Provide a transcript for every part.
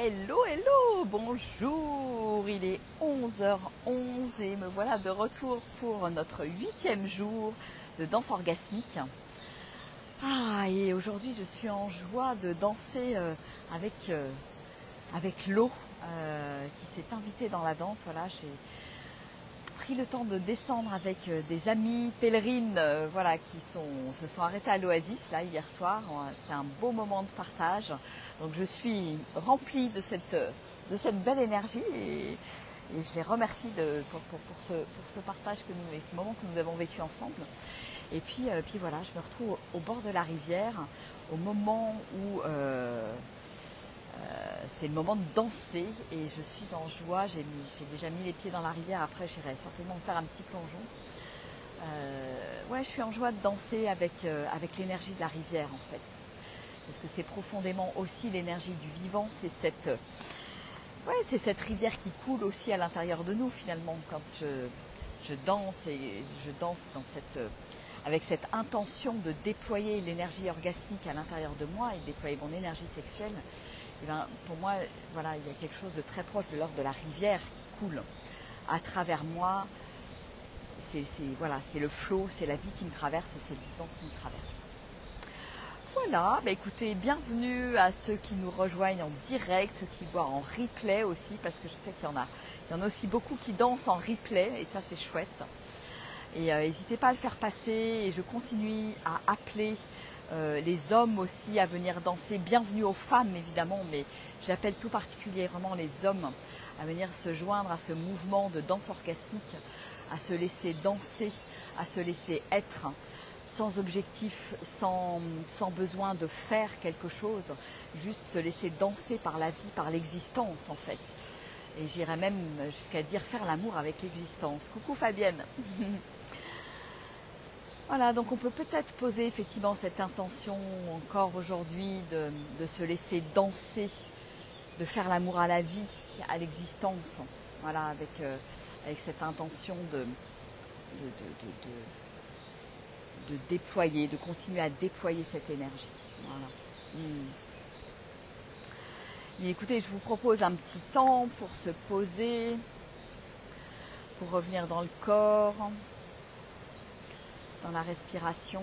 Hello, hello, bonjour, il est 11h11 et me voilà de retour pour notre 8e jour de danse orgasmique. Et aujourd'hui je suis en joie de danser avec l'eau qui s'est invitée dans la danse. Voilà, j'ai pris le temps de descendre avec des amies pèlerines qui se sont arrêtées à l'Oasis là hier soir. C'était un beau moment de partage. Donc je suis remplie de cette belle énergie et je les remercie pour ce partage et ce moment que nous avons vécu ensemble. Et puis voilà, je me retrouve au bord de la rivière au moment où c'est le moment de danser et je suis en joie. J'ai déjà mis les pieds dans la rivière. Après, j'irai certainement faire un petit plongeon. Je suis en joie de danser avec l'énergie de la rivière en fait. Parce que c'est profondément aussi l'énergie du vivant. C'est cette rivière qui coule aussi à l'intérieur de nous finalement. Quand je danse et je danse avec cette intention de déployer l'énergie orgasmique à l'intérieur de moi et de déployer mon énergie sexuelle. Et pour moi, il y a quelque chose de très proche de l'ordre de la rivière qui coule à travers moi. C'est le flot, c'est la vie qui me traverse, c'est le vivant qui me traverse. Voilà, écoutez, bienvenue à ceux qui nous rejoignent en direct, ceux qui voient en replay aussi, parce que je sais qu'il y en a aussi beaucoup qui dansent en replay, et ça c'est chouette. Et n'hésitez pas à le faire passer, et je continue à appeler les hommes aussi à venir danser. Bienvenue aux femmes évidemment, mais j'appelle tout particulièrement les hommes à venir se joindre à ce mouvement de danse orgasmique, à se laisser danser, à se laisser être, sans objectif, sans besoin de faire quelque chose, juste se laisser danser par la vie, par l'existence en fait. Et j'irais même jusqu'à dire faire l'amour avec l'existence. Coucou Fabienne. Voilà, donc on peut peut-être poser effectivement cette intention encore aujourd'hui de se laisser danser, de faire l'amour à la vie, à l'existence. Voilà, avec cette intention de déployer, de continuer à déployer cette énergie. Voilà. Mais écoutez, je vous propose un petit temps pour se poser, pour revenir dans le corps, dans la respiration,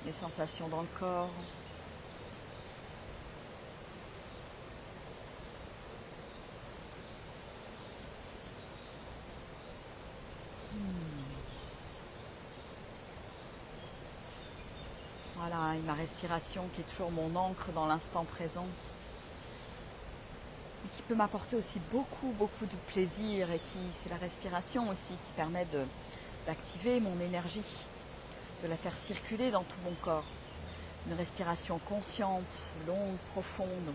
les sensations dans le corps. Voilà, et ma respiration qui est toujours mon ancre dans l'instant présent. Et qui peut m'apporter aussi beaucoup de plaisir et c'est la respiration aussi qui permet d'activer mon énergie, de la faire circuler dans tout mon corps. Une respiration consciente, longue, profonde.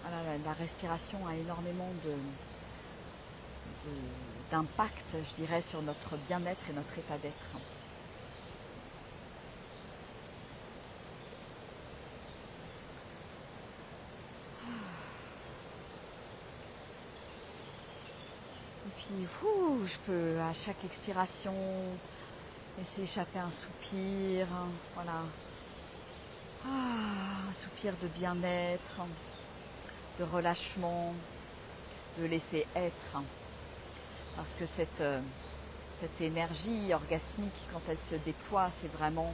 Voilà, la respiration a énormément d'impact, je dirais, sur notre bien-être et notre état d'être. Et puis, je peux à chaque expiration laisser échapper un soupir, voilà. Un soupir de bien-être, de relâchement, de laisser être. Parce que cette énergie orgasmique, quand elle se déploie, c'est vraiment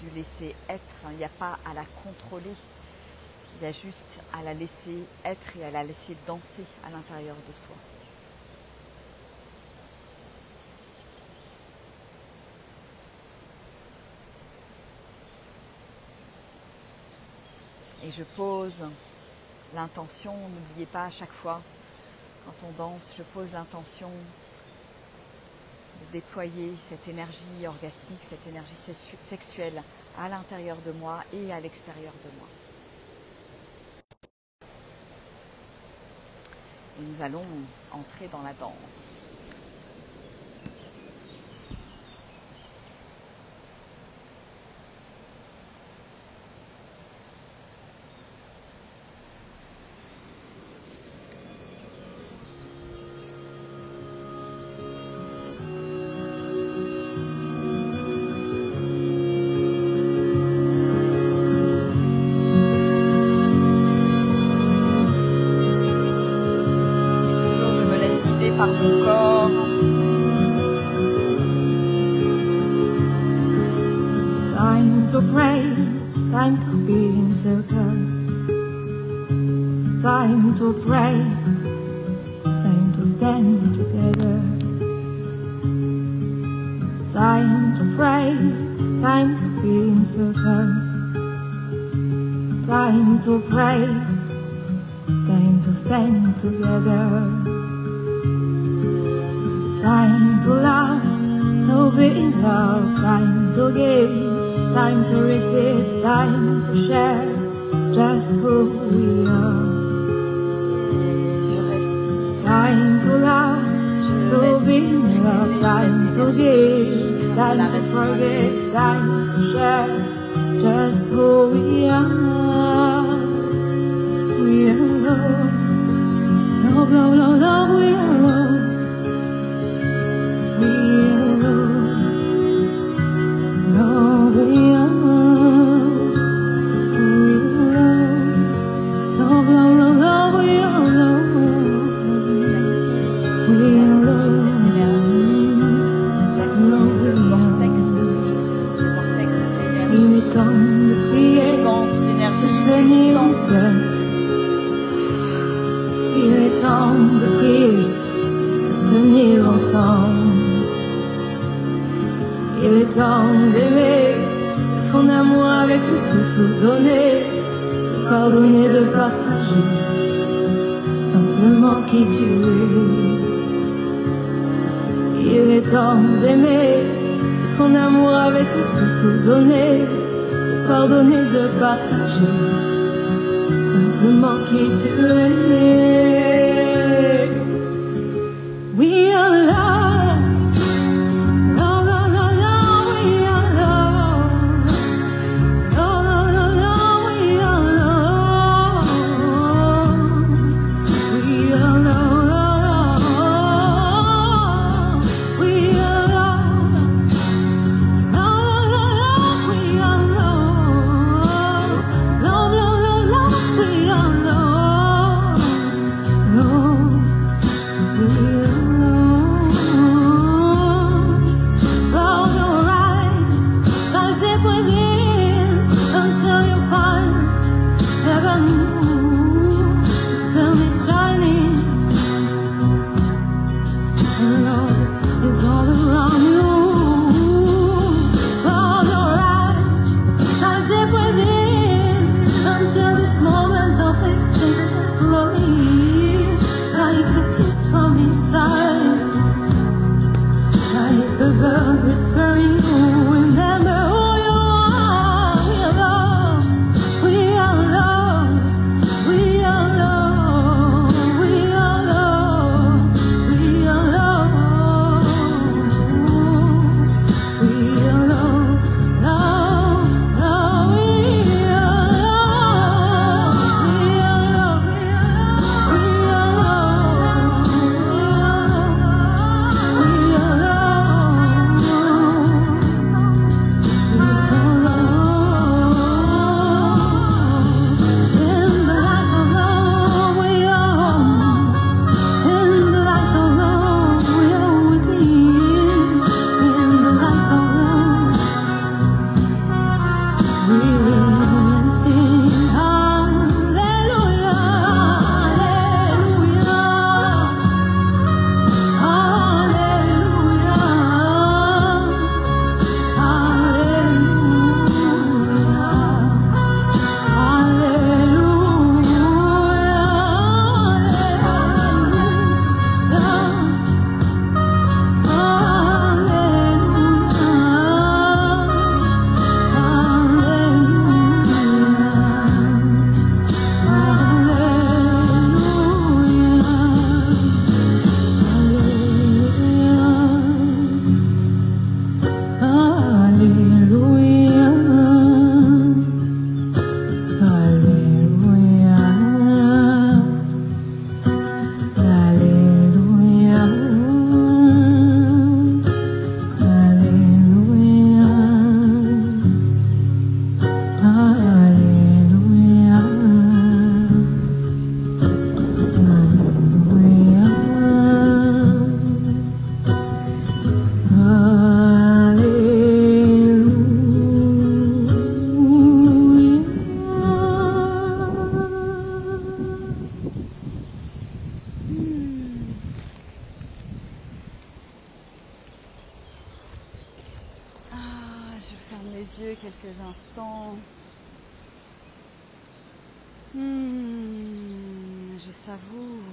du laisser être. Il n'y a pas à la contrôler. Il y a juste à la laisser être et à la laisser danser à l'intérieur de soi. Et je pose l'intention, n'oubliez pas à chaque fois, quand on danse, je pose l'intention de déployer cette énergie orgasmique, cette énergie sexuelle à l'intérieur de moi et à l'extérieur de moi. Et nous allons entrer dans la danse. par mon corps. Time to pray, time to be in circle. Time to pray, time to stand together. Time to pray, time to be in circle. Time to pray, time to stand together. Time to love, to be in love. Time to give, time to receive, time to share just who we are. Je respire. Time to love, to be in love. Time to give, time to forgive, time to share just who we are. We are love. Love, love, love, love, we are love. We are love. Love, we are love. We are love. Love, love, love, love, we are love. We are love. Love, we are. Il est temps de prier, se tenir ensemble. Il est temps de prier, se tenir ensemble. Il est temps d'aimer, d'être en amour avec lui, tout donner, de pardonner, de partager, simplement qui tu es. Il est temps d'aimer, d'être en amour avec lui, tout donner, de pardonner, de partager, simplement qui tu es. We are loved. Love, love, love, love, we are loved. Love, love, love, love, we are loved. We are loved. We are loved. Love, love, love, we are loved. Love, love, love, love, we are loved. instants. Je savoure.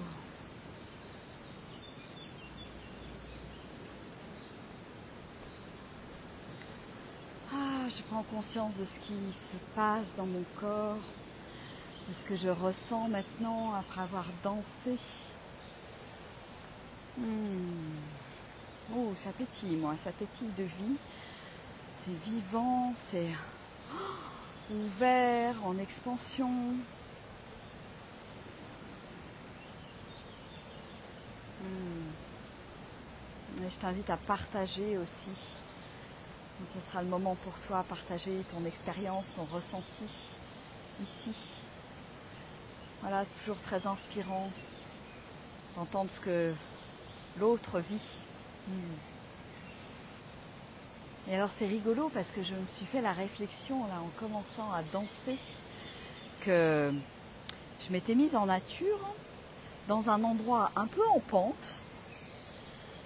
Je prends conscience de ce qui se passe dans mon corps, de ce que je ressens maintenant après avoir dansé. Oh, ça pétille, moi, ça pétille de vie. C'est vivant, c'est ouvert, en expansion. Et je t'invite à partager aussi. Ce sera le moment pour toi à partager ton expérience, ton ressenti ici. Voilà, c'est toujours très inspirant d'entendre ce que l'autre vit. Et alors c'est rigolo parce que je me suis fait la réflexion là en commençant à danser que je m'étais mise en nature dans un endroit un peu en pente,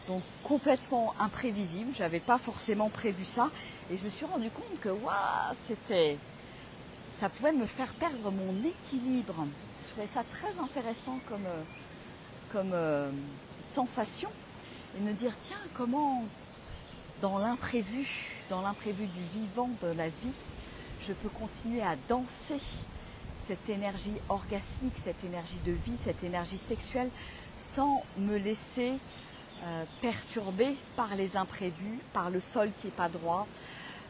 donc complètement imprévisible. Je n'avais pas forcément prévu ça et je me suis rendu compte que ça pouvait me faire perdre mon équilibre. Je trouvais ça très intéressant comme sensation et me dire tiens comment dans l'imprévu du vivant, de la vie, je peux continuer à danser cette énergie orgasmique, cette énergie de vie, cette énergie sexuelle sans me laisser perturbée par les imprévus, par le sol qui n'est pas droit,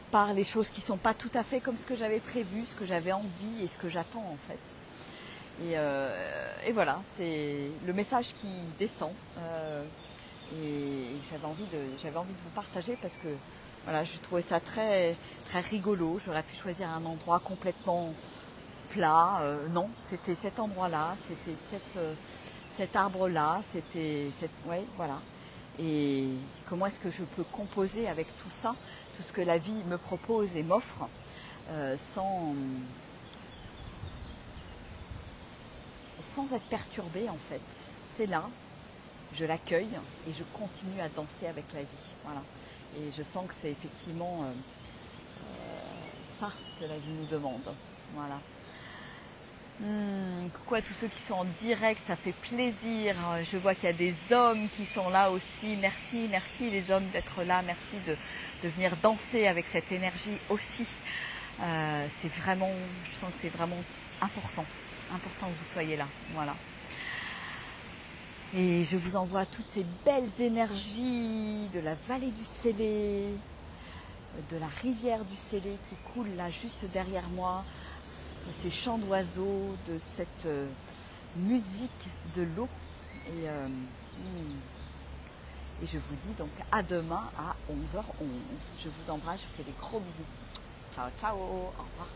par les choses qui ne sont pas tout à fait comme ce que j'avais prévu, ce que j'avais envie et ce que j'attends en fait. Et voilà, c'est le message qui descend. Et j'avais envie de vous partager parce que voilà, je trouvais ça très, très rigolo. J'aurais pu choisir un endroit complètement plat. Non, c'était cet endroit-là, c'était cet arbre-là, ouais, voilà. Et comment est-ce que je peux composer avec tout ça, tout ce que la vie me propose et m'offre, sans être perturbée en fait. C'est là. Je l'accueille et je continue à danser avec la vie. Voilà. Et je sens que c'est effectivement ça que la vie nous demande. Voilà. Coucou à tous ceux qui sont en direct, ça fait plaisir. Je vois qu'il y a des hommes qui sont là aussi. Merci les hommes d'être là. Merci de venir danser avec cette énergie aussi. C'est vraiment, je sens que c'est vraiment important que vous soyez là. Voilà. Et je vous envoie toutes ces belles énergies de la vallée du Célé, de la rivière du Célé qui coule là juste derrière moi, de ces chants d'oiseaux, de cette musique de l'eau. Et je vous dis donc à demain à 11h11. Je vous embrasse, je vous fais des gros bisous. Ciao, ciao, au revoir.